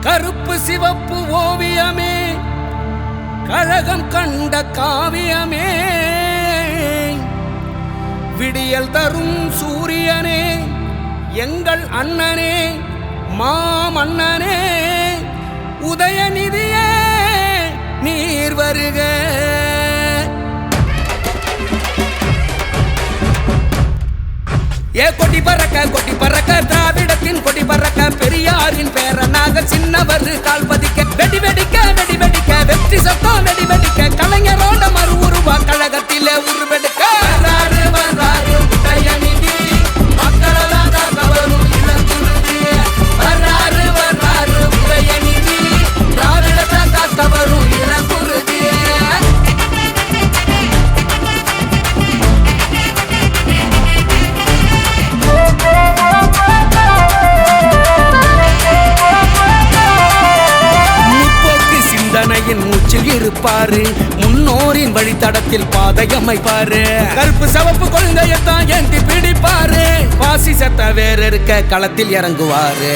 கருப்பு சிவப்பு ஓவியமே கழகம் கண்ட காவியமே விடியல் தரும் சூரியனே எங்கள் அண்ணனே மாமன்னனே உதயநிதியே நீர் வருக. ஏ கொடி பறக்க திராவிடத்தின் கொடி பறக்க பெரியாரின் பேரனாக சின்னவர் கால் பதிக்க வெடி வெடிக்க வெற்றி சத்தம் வெடி வெடிக்க கலைஞரோட மறு உருவா கழகத்திலே உருவெடுக்க வர்றாரு உதயநிதி மக்களெல்லாம் கவரும் இளங்குருதி வர்றாரு உதயநிதி திராவிடத்தை காத்தவரும் இளங்குருதி. மூச்சில் இருப்பாரு முன்னோரின் வழித்தடத்தில் பாதை அமைப்பாரு கருப்பு சவப்பு கொள்கையத்தான் ஏந்தி பிடிப்பாரு பாசிசத்தை வேற இருக்க களத்தில் இறங்குவாரு.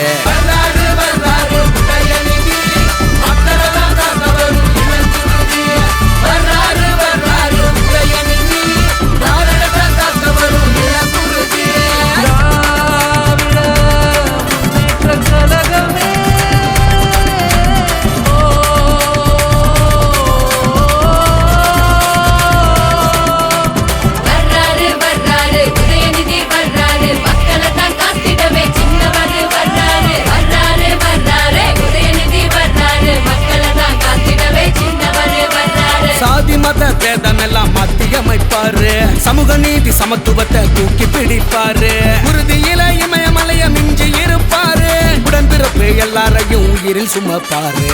பேதமெல்லாம் மாத்தி அமைப்பாரு சமூக நீதி சமத்துவத்தை தூக்கி பிடிப்பாரு உறுதியில இமயமலைய மிஞ்சி இருப்பாரு உடன்பிறப்பு எல்லாரையும் உயிரில் சுமப்பாரு.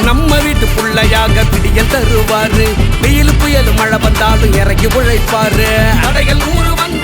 நம்ம வீட்டு புள்ளையாக விடியல் தருவாரு வெயில் புயல் மழை வந்தாலும் இறங்கி உழைப்பாரு தடைகள் 100